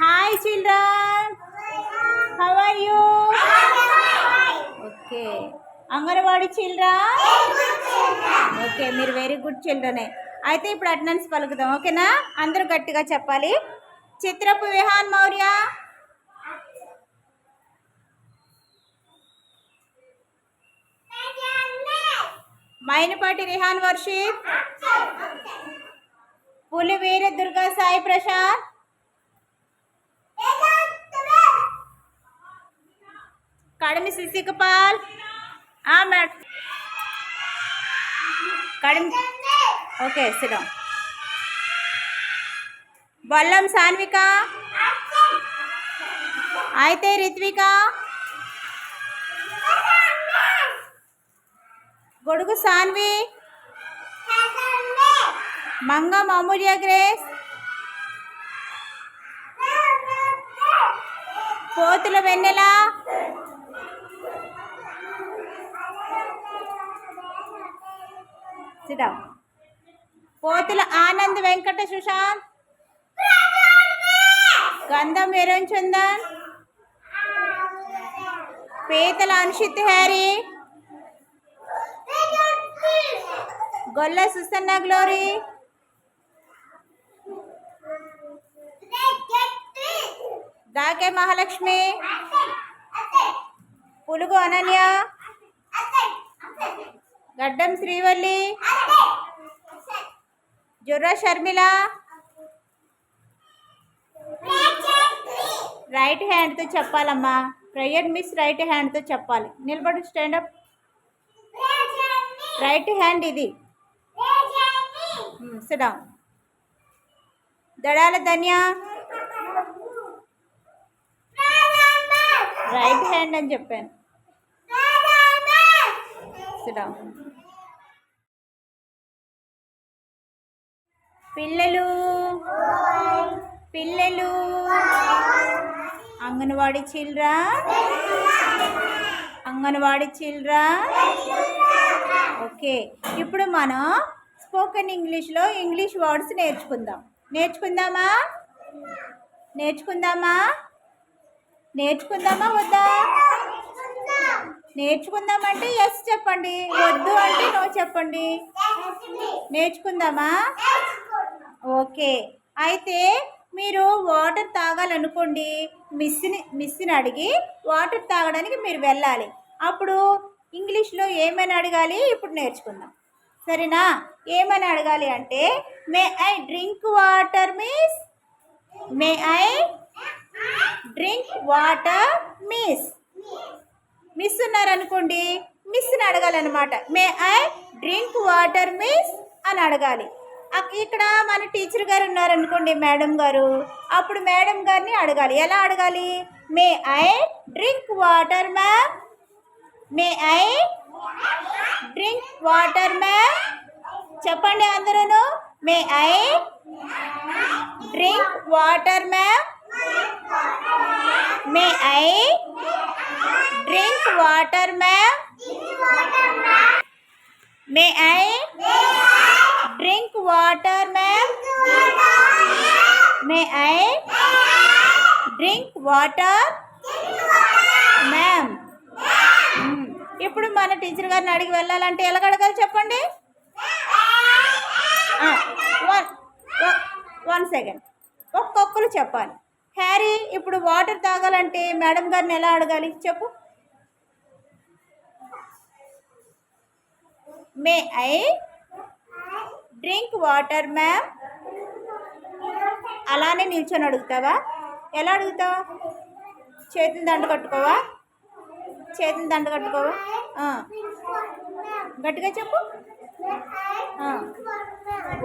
Hi children, how are you? Okay. Anganwadi children okay, మీరు very good చిల్డ్రనే. అయితే ఇప్పుడు attendance పలుకుదాం, ఓకేనా? అందరూ గట్టిగా చెప్పాలి. చిత్రపు విహాన్ మౌర్య, మైనపాటి రిహాన్ వర్షిత్, పులివీర దుర్గా సాయి ప్రశాంత్, కడిమి శశికపాల్, మేడం కడిమి ఓకే సిద్ధం, బొల్లం సాన్విక, అయితే రిత్విక, గొడుగు సాన్వి, మంగం అమూల్య గ్రేస్, పోతుల వెన్నెల, పోతుల ఆనంద్ వెంకట సుశాంత్, గంధం ఎరం చందన్, పీతల అనుషిత్ హ్యారీ, గొల్ల సుసన్న గ్లోరీ, దాకే మహాలక్ష్మి, పులుగు అనన్య, గడ్డం శ్రీవల్లి, జుర్రా షర్మిల, రైట్ హ్యాండ్తో చెప్పాలమ్మా. ప్రైయర్ మిస్ రైట్ హ్యాండ్తో చెప్పాలి. నిలబడి స్టాండప్. రైట్ హ్యాండ్ ఇది. Sit down. Dadala Dhanya, right hand అని చెప్పాను. Sit down. పిల్లలు పిల్లలు anganwadi children, anganwadi children. Okay, ఇప్పుడు మనం స్పోకెన్ ఇంగ్లీష్లో ఇంగ్లీష్ వర్డ్స్ నేర్చుకుందాం. నేర్చుకుందామా వద్దా? నేర్చుకుందామంటే ఎస్ చెప్పండి, వద్దు అంటే నో చెప్పండి. నేర్చుకుందామా? ఓకే, అయితే మీరు వాటర్ తాగాలనుకోండి, మిస్ని అడిగి వాటర్ తాగడానికి మీరు వెళ్ళాలి. అప్పుడు ఇంగ్లీష్లో ఏమని అడగాలి ఇప్పుడు నేర్చుకుందాం, సరేనా? ఏమని అడగాలి అంటే, may I drink water miss, may I drink water miss. Miss ఉన్నారనుకోండి, మిస్ని అడగాలన్నమాట. May I drink water miss అని అడగాలి. ఇక్కడ మన టీచర్ గారు ఉన్నారనుకోండి, మేడం గారు, అప్పుడు మేడం గారిని అడగాలి. ఎలా అడగాలి? మే I drink water ma'am, may I drink water ma'am. చెప్పండి అందరూ. మే I drink water ma'am, may I drink water ma'am, may I drink water ma'am, may I drink water ma'am. ఇప్పుడు మన టీచర్ గారిని అడిగి వెళ్ళాలంటే ఎలా అడగాలి చెప్పండి? 1 సెకండ్, ఒక్కొక్కరు చెప్పాలి. హ్యారీ, ఇప్పుడు వాటర్ తాగాలంటే మేడం గారిని ఎలా అడగాలి చెప్పు? మే ఐ డ్రింక్ వాటర్ మ్యామ్. అలానే నిల్చొని అడుగుతావా? ఎలా అడుగుతావా? చేతులు దండ కట్టుకోవా? గట్టిగా చెప్పు.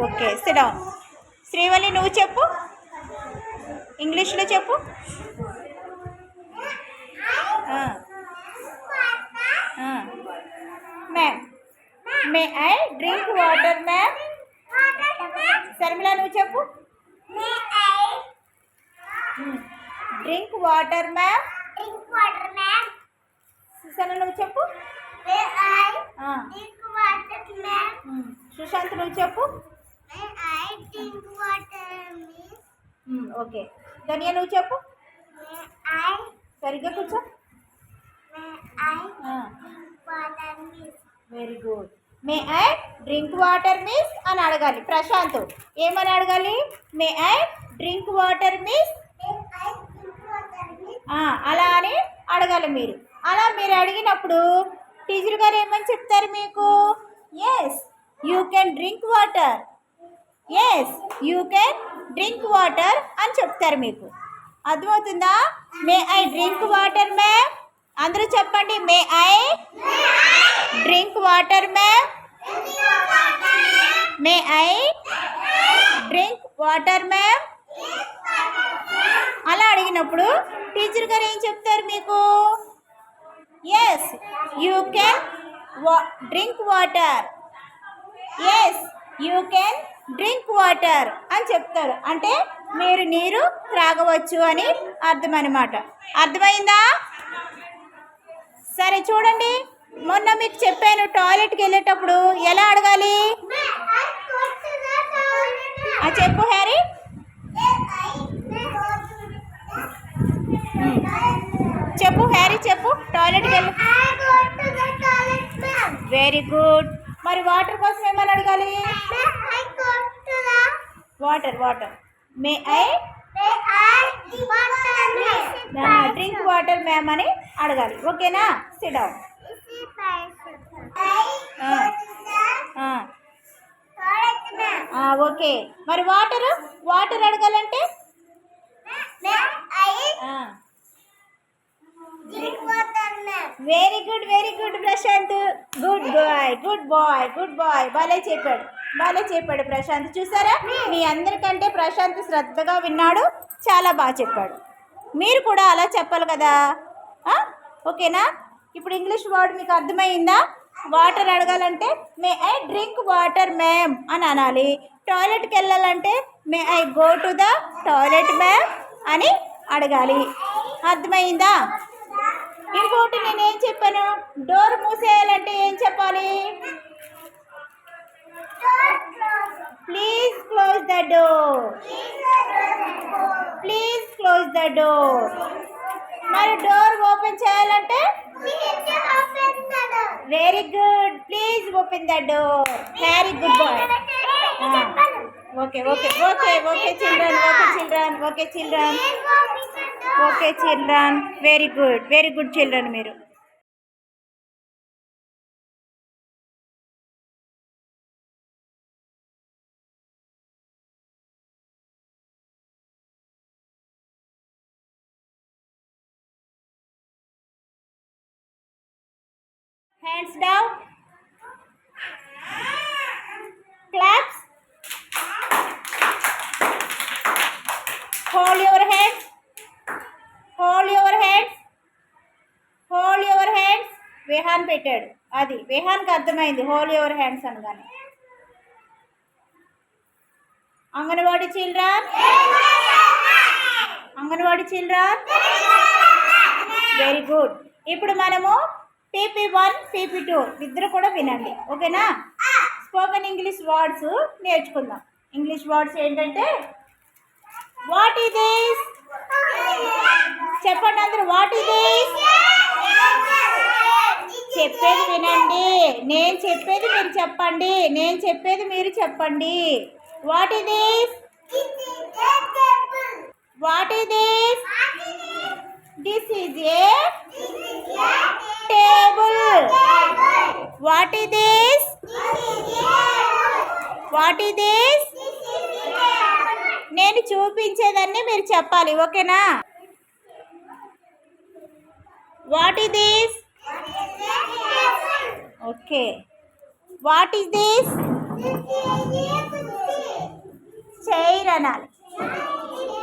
Okay, sit down. శ్రీవల్లి, నువ్వు చెప్పు, ఇంగ్లీష్లో చెప్పు. Ma'am, may I drink water ma'am. Sharmila, నువ్వు చెప్పు. Drink water ma'am. సుసన్న, నువ్వు చెప్పు. సుశాంత్, నువ్వు చెప్పు. ఓకే, ధనియా నువ్వు చెప్పు. సరిగ్గా కూర్చో. Very good. May I drink water miss అని అడగాలి. ప్రశాంత్ ఏమని అడగాలి? మే ఐ డ్రింక్ వాటర్ మిస్, అలా అని అడగాలి మీరు. అలా మీరు అడిగినప్పుడు టీచర్ గారు ఏమని చెప్తారు మీకు? Yes you can drink water, yes you can drink water అని చెప్తారు మీకు. అర్థమవుతుందా? May I drink water ma'am. అందరూ చెప్పండి. May I drink water ma'am. May I drink water ma'am. అలా అడిగినప్పుడు టీచర్ గారు ఏం చెప్తారు మీకు? Yes you can drink water, yes you can drink water అని చెప్తారు. అంటే మీరు నీరు త్రాగవచ్చు అని అర్థం అన్నమాట. అర్థమైందా? సరే చూడండి, మొన్న మీకు చెప్పాను టాయిలెట్కి వెళ్ళేటప్పుడు ఎలా అడగాలి. చెప్పు హ్యారీ. చెప్పు హ్యారీ, చెప్పు. టాయిలెట్కి వెళ్ళి. Very good. మరి వాటర్ కోసం ఏమని అడగాలి? Water water. May I drink water ma'am అని అడగాలి. ఓకేనా? Sit down. ఓకే. మరి వాటర్ వాటర్ అడగాలంటే very good, very good Prashant. Good boy, good boy, good boy. భలే చెప్పాడు, భలే చెప్పాడు ప్రశాంత్. చూసారా, మీ అందరికంటే ప్రశాంత్ శ్రద్ధగా విన్నాడు, చాలా బాగా చెప్పాడు. మీరు కూడా అలా చెప్పాలి కదా. ఓకేనా? ఇప్పుడు ఇంగ్లీష్ వర్డ్ మీకు అర్థమైందా? వాటర్ అడగాలంటే మే ఐ డ్రింక్ వాటర్ మ్యామ్ అని అనాలి. టాయిలెట్కి వెళ్ళాలంటే may I go to the toilet ma'am అని అడగాలి. అర్థమైందా? ఇంకోటి నేనేం చెప్పాను, డోర్ మూసేయాలంటే ఏం చెప్పాలి? Please close the door, please close the door. మరి డోర్ ఓపెన్ చేయాలంటే very good, please open the door. Very good boy. Okay okay okay okay children, okay children, okay children, okay children. Very good, very good children మీరు. Hands down. Claps. Hold your hands. Hold your hands. Hold your hands. వేహాన్ పెట్టాడు. అది వేహాన్కి అర్థమైంది hold your hands అనగానే. Anganwadi children, anganwadi children. Very good. ఇప్పుడు మనము PP1 PP2 ఇద్దరు కూడా వినండి. ఓకేనా? స్పోకెన్ ఇంగ్లీష్ వర్డ్స్ నేర్చుకుందాం. ఇంగ్లీష్ వర్డ్స్ ఏంటంటే వాట్ ఈజ్ దిస్? చెప్పండి అందరూ. What is this? చెప్పేది వినండి, నేను చెప్పేది మీరు చెప్పండి, నేను చెప్పేది మీరు చెప్పండి. What is this? What is this? This is A table. What is this? What is this? నేను చూపించేదాన్ని మీరు చెప్పాలి. ఓకేనా? What is this? Okay. What is this? Chair అనాలి.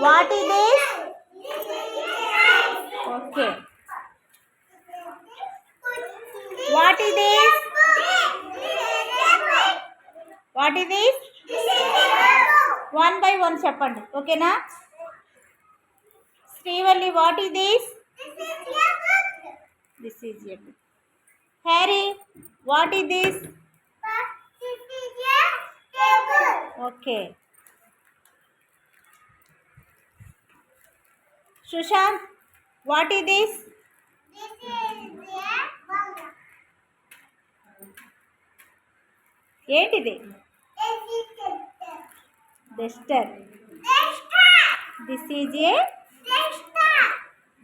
What is this? Okay. What is this? What is this? One by one చెప్పండి. ఓకేనా? Srivalli, what is this? This is your book. Harry, what is this? Okay. Sushant, what is this? ఏంటిది? Duster. This is a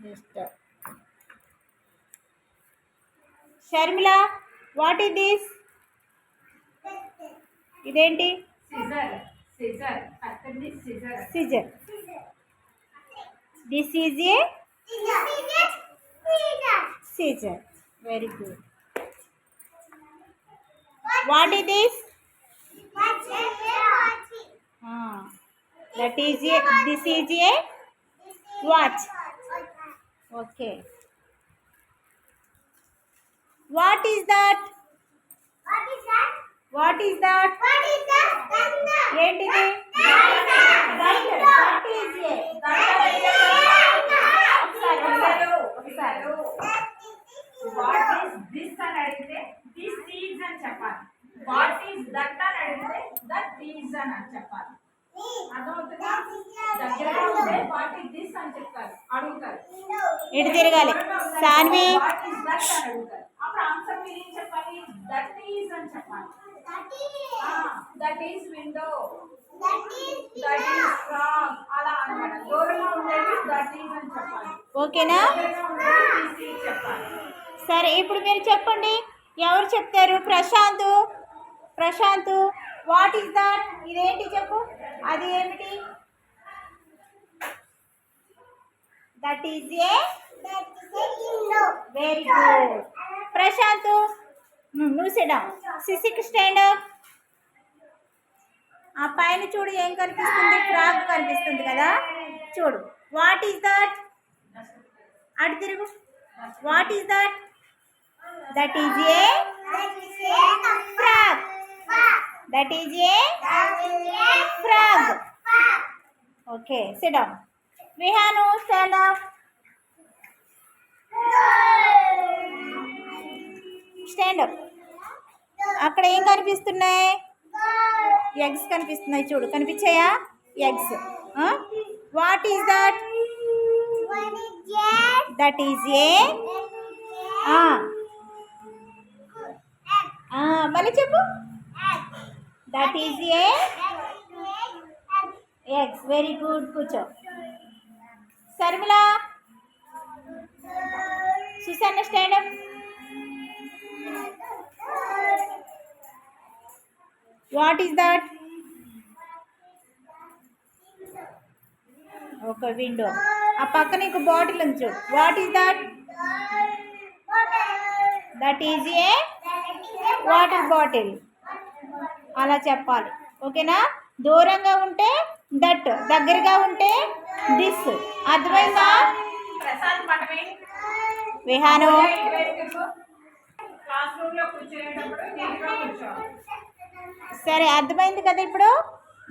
duster. Sharmila, what is this? ఇదేంటి? Scissor. This is a scissor. Very good. What is this? That is a, this is a watch. Okay. What is that? What is that? ఏంటిది? That is a. ఒకసారి what is this అని అడిగితే this is అని చెప్పాలి. What is that అని అడిగితే that is అని చెప్పాలి. అర్థమవుతుందా? దగ్గరగా ఉంటే వాట్ ఈస్ దిస్ అని చెప్తారు, అడుగుతారు. ఇటు తిరగాలి. సాన్వి, వాట్ ఈస్ దట్ అని అడుగుతారు. అప్పుడు ఆన్సర్ మీరు ఏం చెప్పాలి? దట్ ఈజ్ అని చెప్పాలి. That is window, that is frog, అలా అన్నమాట. దూరంగా ఉండేది దట్ ఈజ్ అని చెప్పాలి. ఓకేనా? దగ్గరగా ఉండేది దిస్ ఈజ్ చెప్పాలి. సరే, ఇప్పుడు మీరు చెప్పండి. ఎవరు చెప్తారు? Prashant. Prashant, what is that? ఇదేంటి చెప్పు. అది ఏమిటి? That is a. Very good. Prashant, నువ్వు సిట్ డౌన్. సిసిక్ స్టాండ్ అప్. ఆ పైన చూడు, ఏం కనిపిస్తుంది? ఫ్రాక్ కనిపిస్తుంది కదా, చూడు. What is that? అటు తిరుగు. What is that? That is a frock. That is a frog. Okay, sit down. Vihan, stand up. Stand up. అక్కడ ఏం కనిపిస్తున్నాయి? ఎగ్స్ కనిపిస్తున్నాయి, చూడు. కనిపించాయా? Eggs. What is that? That is a. మళ్ళీ చెప్పు. That is a eggs. Very good. కూర్చో. Sharmila, Susanna, stand up. What is that? ఒక విండో. ఆ పక్కన ఇంకో బాటిల్ ఉంది, చూడు. What is that? That is a water bottle. అలా చెప్పాలి. ఓకేనా? దూరంగా ఉంటే దట్, దగ్గరగా ఉంటే దిస్. అర్థమైందా? ప్రసాద్ పటమే విహాను, క్లాస్ రూమ్ లో కూర్చునేటప్పుడు నీట్గా కూర్చోవాలి. సరే, అర్థమైంది కదా ఇప్పుడు?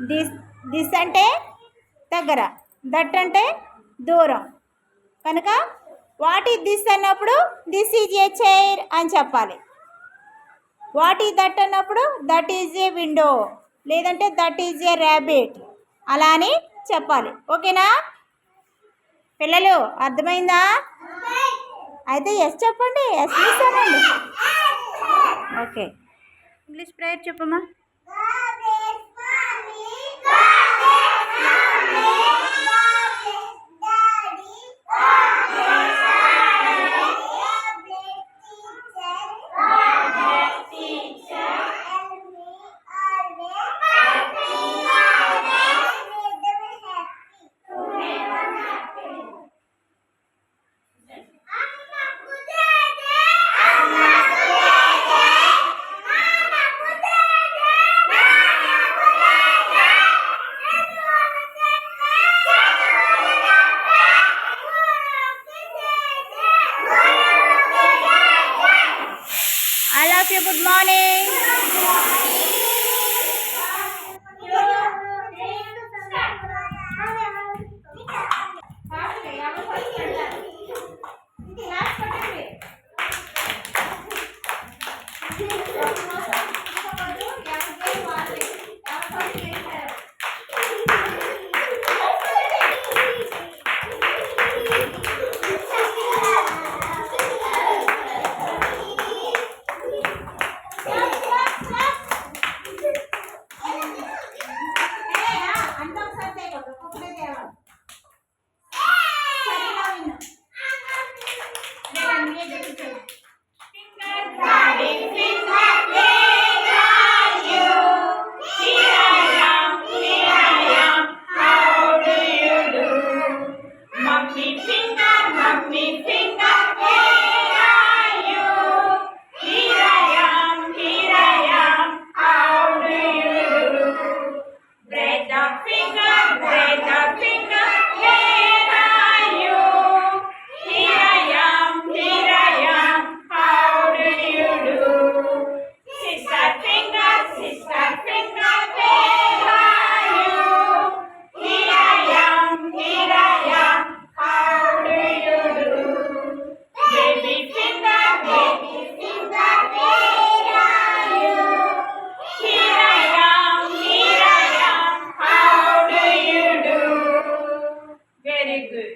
దిస్ దిస్ అంటే దగ్గర, దట్ అంటే దూరం. కనుక వాట్ ఈజ్ దిస్ అన్నప్పుడు దిస్ ఈజ్ ఏ చైర్ అని చెప్పాలి. వాట్ ఈజ్ దట్ అన్నప్పుడు దట్ ఈజ్ ఏ విండో, లేదంటే దట్ ఈజ్ ఏ ర్యాబిట్, అలా అని చెప్పాలి. ఓకేనా పిల్లలు? అర్థమైందా? అయితే ఎస్ చెప్పండి. ఎస్ మిస్ అనండి. ఓకే, ఇంగ్లీష్ ప్రేయర్ చెప్పమ్మా. I love you. Good morning. mummy finger, where are you? Here I am, how do you do? Bread the finger, where are you? Here I am, how do you do? Sister finger, where are you? Here I am, how do you do? Baby finger, where are you? Here I am, how do you do? Very good.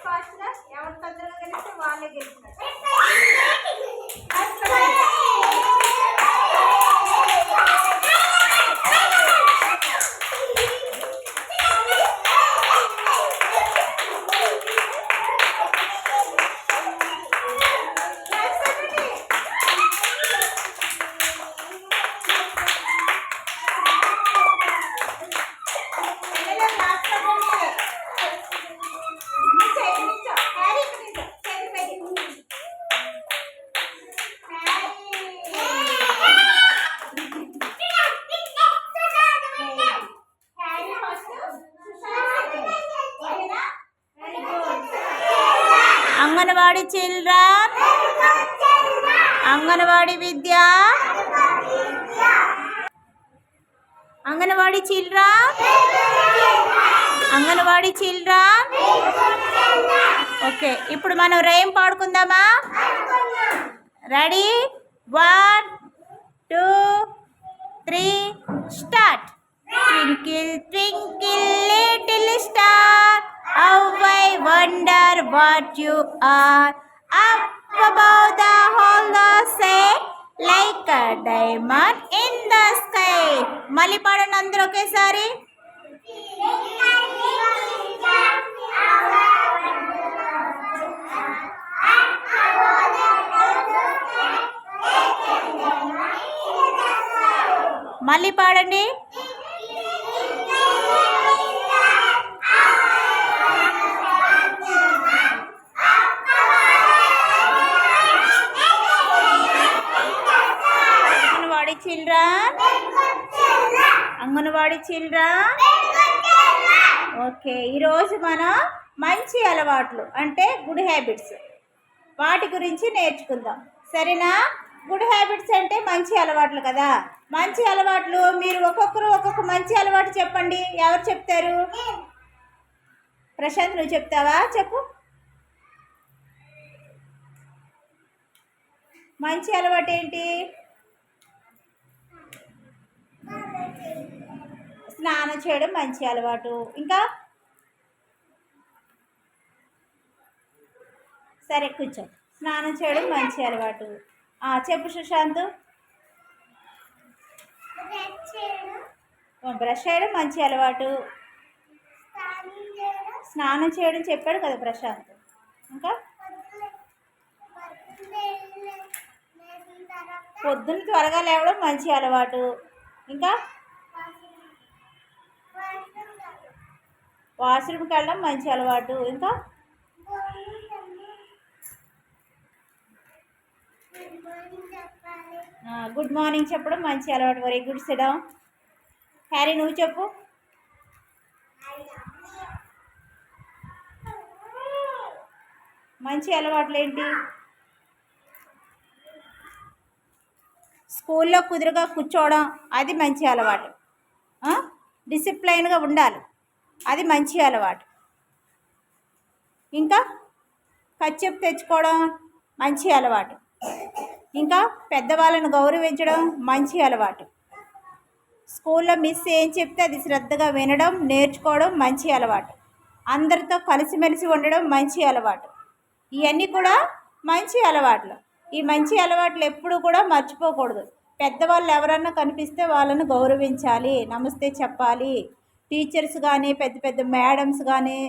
ఫాస్ట్గా ఎవరు తొందరగా గెలిస్తే వాళ్ళే గెలిచినట్టు. Anganwadi children, anganwadi Vidya, anganwadi children, anganwadi children. Okay, ఇప్పుడు మనం rhyme పాడుకుందామా? Ready? 1 2 3 start. Twinkle, twinkle, little star, how I wonder what you are. Up above the whole say, like a diamond in the sky. మళ్ళీ పాడండి అందరూ ఒకేసారి. మళ్ళీ పాడండి. Anganwadi children, anganwadi children. Okay, ఈరోజు మనం మంచి అలవాట్లు అంటే గుడ్ హ్యాబిట్స్ వాటి గురించి నేర్చుకుందాం, సరేనా? గుడ్ హ్యాబిట్స్ అంటే మంచి అలవాట్లు కదా. మంచి అలవాట్లు మీరు ఒక్కొక్కరు ఒక్కొక్క మంచి అలవాటు చెప్పండి. ఎవరు చెప్తారు? ప్రశాంత్, నువ్వు చెప్తావా? చెప్పు. మంచి అలవాటు ఏంటి? స్నానం చేయడం మంచి అలవాటు. ఇంకా? సరే కూర్చో. స్నానం చేయడం మంచి అలవాటు. చెప్పు సుశాంత్. బ్రష్ చేయడం మంచి అలవాటు. స్నానం చేయడం చెప్పాడు కదా ప్రశాంత్. ఇంకా? పొద్దున్న త్వరగా లేవడం మంచి అలవాటు. ఇంకా? వాష్రూమ్కి వెళ్ళడం మంచి అలవాటు. ఇంకా? గుడ్ మార్నింగ్ చెప్పడం మంచి అలవాటు. Very good. సిడా. హ్యారీ, నువ్వు చెప్పు. మంచి అలవాట్లు ఏంటి? స్కూల్లో కుదురుగా కూర్చోవడం అది మంచి అలవాటు. డిసిప్లైన్గా ఉండాలి, అది మంచి అలవాటు. ఇంకా? కచ్చెప్పు తెచ్చుకోవడం మంచి అలవాటు. ఇంకా? పెద్దవాళ్ళను గౌరవించడం మంచి అలవాటు. స్కూల్లో మిస్ ఏం చెప్తే అది శ్రద్ధగా వినడం నేర్చుకోవడం మంచి అలవాటు. అందరితో కలిసిమెలిసి ఉండడం మంచి అలవాటు. ఇవన్నీ కూడా మంచి అలవాట్లు. ఈ మంచి అలవాట్లు ఎప్పుడు కూడా మర్చిపోకూడదు. పెద్దవాళ్ళు ఎవరన్నా కనిపిస్తే వాళ్ళను గౌరవించాలి, నమస్తే చెప్పాలి. టీచర్స్ కానీ పెద్ద పెద్ద మేడమ్స్ కానీ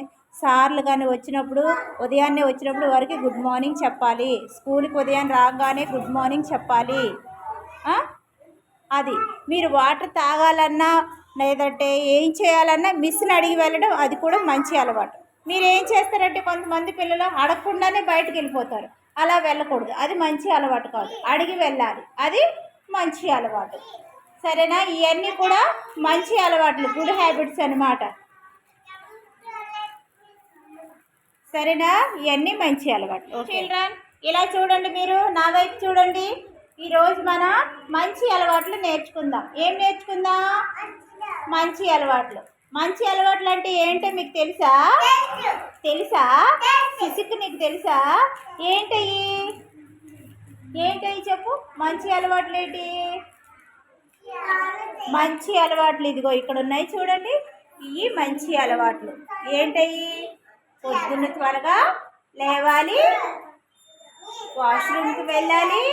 సార్లు కానీ వచ్చినప్పుడు ఉదయాన్నే వచ్చినప్పుడు వారికి గుడ్ మార్నింగ్ చెప్పాలి. స్కూల్కి ఉదయాన్నే రాగానే గుడ్ మార్నింగ్ చెప్పాలి. అది మీరు వాటర్ తాగాలన్నా లేదంటే ఏం చేయాలన్నా మిస్ని అడిగి వెళ్ళడం అది కూడా మంచి అలవాటు. మీరు ఏం చేస్తారంటే కొంతమంది పిల్లలు అడగకుండానే బయటకు వెళ్ళిపోతారు. అలా వెళ్ళకూడదు, అది మంచి అలవాటు కాదు. అడిగి వెళ్ళాలి, అది మంచి అలవాటు. సరేనా? ఇవన్నీ కూడా మంచి అలవాట్లు, గుడ్ హ్యాబిట్స్ అన్నమాట. సరేనా? ఇవన్నీ మంచి అలవాట్లు. చిల్డ్రన్, ఇలా చూడండి, మీరు నా వైపు చూడండి. ఈరోజు మనం మంచి అలవాట్లు నేర్చుకుందాం. ఏం నేర్చుకుందాం? మంచి అలవాట్లు. మంచి అలవాట్లు అంటే ఏంటో మీకు తెలుసా? తెలుసా? ఫిజిక్ నీకు తెలుసా? ఏంటయ్యి చెప్పు. మంచి అలవాట్లు ఏంటి? మంచి అలవాట్లు ఇదిగో ఇక్కడ ఉన్నాయి చూడండి. ఇవి మంచి అలవాట్లు. ఏంటయ్యి? పొద్దున్న త్వరగా లేవాలి, వాష్రూమ్కి వెళ్ళాలి,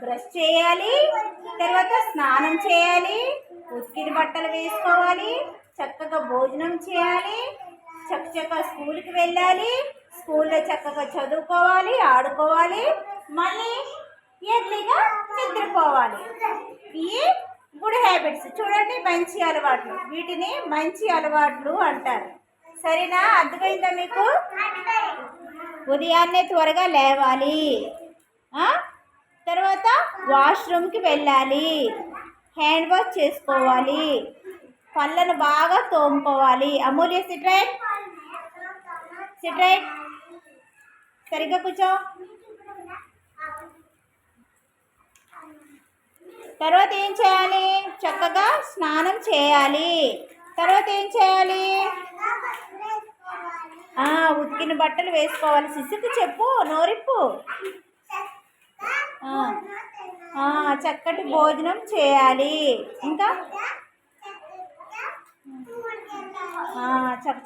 బ్రష్ చేయాలి, తర్వాత స్నానం చేయాలి, ఉతికిన బట్టలు వేసుకోవాలి, చక్కగా భోజనం చేయాలి, చక్కగా స్కూల్కి వెళ్ళాలి, స్కూల్లో చక్కగా చదువుకోవాలి, ఆడుకోవాలి, మళ్ళీ ఎర్లీగా నిద్రపోవాలి. ఇవి గుడ్ హ్యాబిట్స్. చూడండి, మంచి అలవాట్లు. వీటిని మంచి అలవాట్లు అంటారు. సరేనా? అర్థమైందా మీకు? ఉదయాన్నే త్వరగా లేవాలి, తర్వాత వాష్రూమ్కి వెళ్ళాలి, హ్యాండ్ వాష్ చేసుకోవాలి, పళ్ళను బాగా తోముకోవాలి. అమూల్య సిట్ రైట్, సరిగ్గా కూర్చో. తర్వాత ఏం చేయాలి? చక్కగా స్నానం చేయాలి. తర్వాత ఏం చేయాలి? ఉతికిన బట్టలు వేసుకోవాలి. శిశుకు చెప్పు, నోరిప్పు. చక్కటి భోజనం చేయాలి. ఇంకా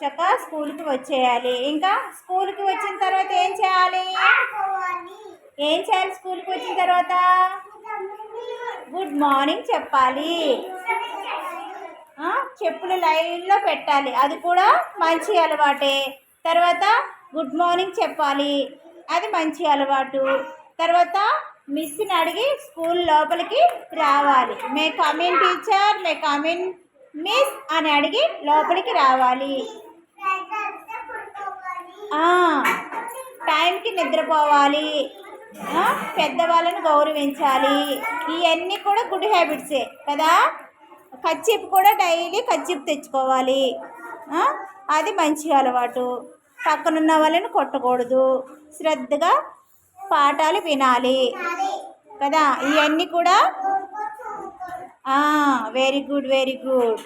చక్క స్కూల్కి వచ్చేయాలి. ఇంకా స్కూల్కి వచ్చిన తర్వాత ఏం చేయాలి? స్కూల్కి వచ్చిన తర్వాత గుడ్ మార్నింగ్ చెప్పాలి. చెప్పులు లైన్లో పెట్టాలి, అది కూడా మంచి అలవాటే. తర్వాత గుడ్ మార్నింగ్ చెప్పాలి, అది మంచి అలవాటు. తర్వాత మిస్ని అడిగి స్కూల్ లోపలికి రావాలి. May come in teacher, may come in miss అని అడిగి లోపలికి రావాలి. టైంకి నిద్రపోవాలి, పెద్దవాళ్ళను గౌరవించాలి. ఇవన్నీ కూడా గుడ్ హ్యాబిట్సే కదా. కచ్చిప్ కూడా డైలీ కచ్చిప్ తెచ్చుకోవాలి, అది మంచి అలవాటు. పక్కనున్న వాళ్ళని కొట్టకూడదు, శ్రద్ధగా పాఠాలు వినాలి కదా. ఇవన్నీ కూడా వెరీ గుడ్, వెరీ గుడ్.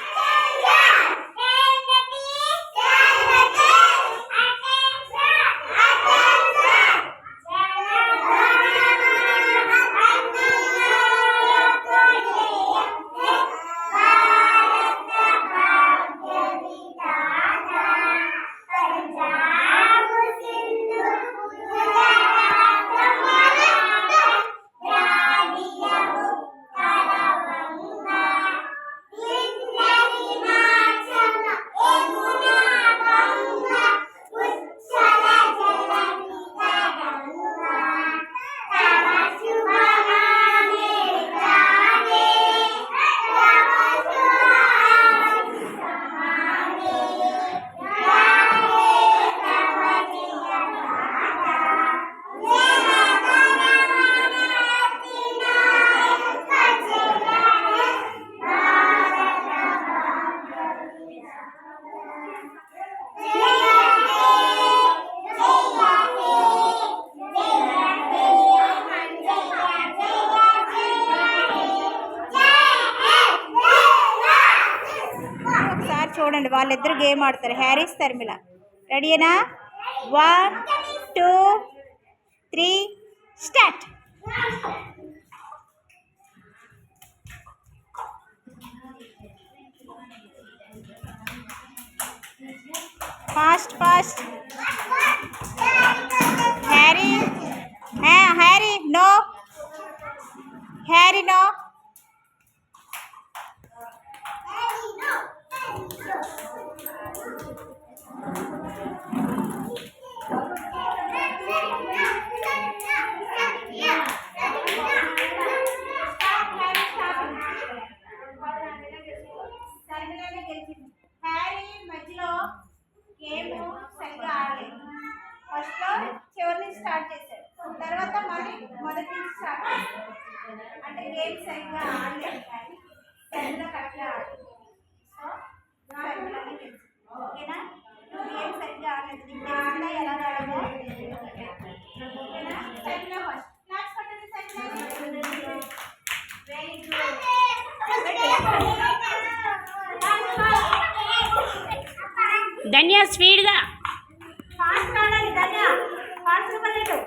చూడండి, వాళ్ళిద్దరు గేమ్ ఆడతారు, హ్యారీస్ తర్మిల. రెడీనా? 1 2 3 start. Fast fast. Harry, Harry no, Harry no. Harry మధ్యలో గేమ్ సరిగ్గా ఆడలేదు. ఫస్ట్లో చివరి నుంచి స్టార్ట్ చేశాడు, తర్వాత మళ్ళీ మొదటి నుంచి స్టార్ట్ చేశాడు. అంటే గేమ్ సరిగ్గా ఆడలేదు కానీ సరిగ్గా కరెక్ట్గా ఆడలేదు. సో సరిగ్గానే తెలుసు. ఓకేనా? నువ్వు గేమ్ సరిగ్గా ఆడలేదు, నీకు తెలిసిందా ఎలా ఆడాలో? ఓకేనా? సరిగ్గా ఫస్ట్ క్లాస్ పట్టండి. సరిగ్గా వెరీ గుడ్. ధన్య స్పీడ్గా ఫాస్ట్ ఆడాలి. ధన్య ఫాస్ట్ పడలేదు.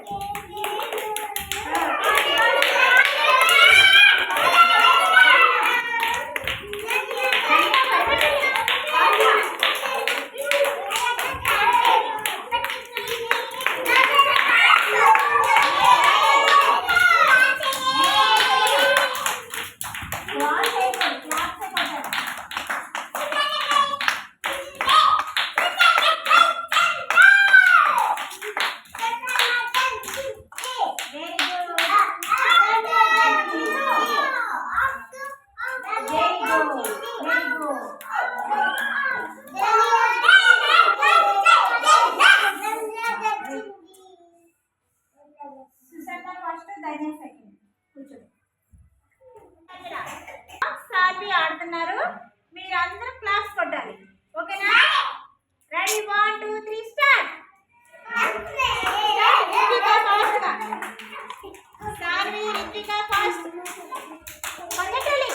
సాల్వి ఆడుతున్నారు, మీరందరూ క్లాస్ కొట్టాలి. ఓకేనా? Ready 1 2 3 start. Salvi Ritvika fast కొట్టండి.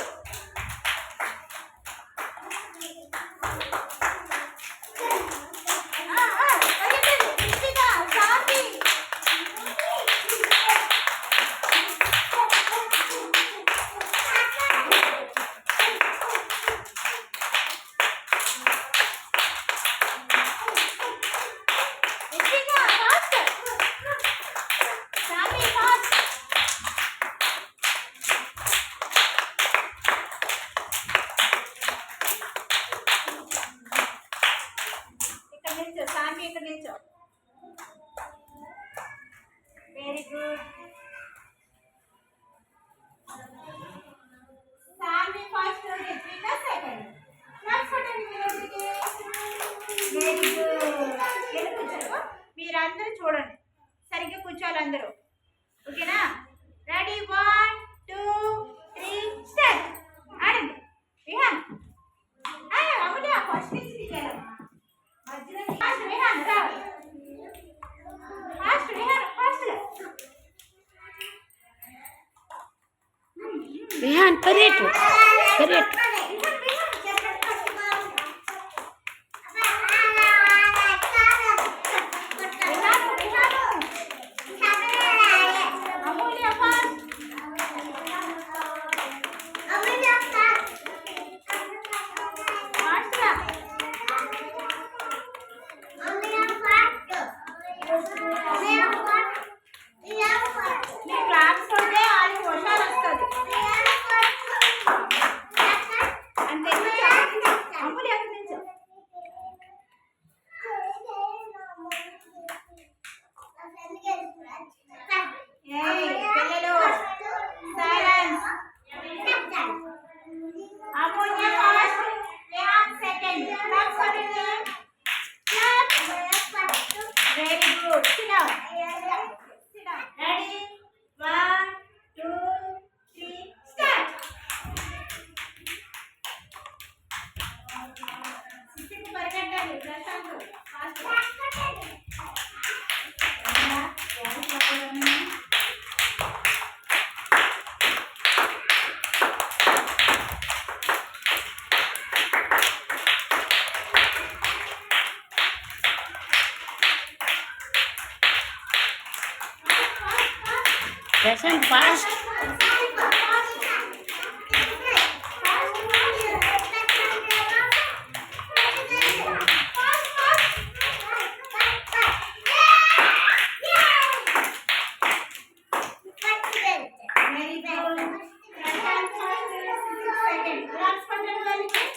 సాన్వి ఇక్కడ నిల్చో. Very good. Sanvi first, Ritvika second. Claps కొట్టండి మీరందరికీ. Very good. ఎలా కూర్చోరు? మీరందరూ చూడండి, సరిగ్గా కూర్చోవాలి అందరూ. ఓకేనా? Ready 1 2 3 start. ఆడండి. విహాన్ అమ్ముడా ఫస్ట్ నుంచి తీయాలమ్మా. మధ్యలో ఫాస్ట్ విహాన్ రా. Fast Vihan fast. విహాన్ పరిగెట్టు పరిగెట్టు. Prashant fast. Very good. Second. Claps for everybody.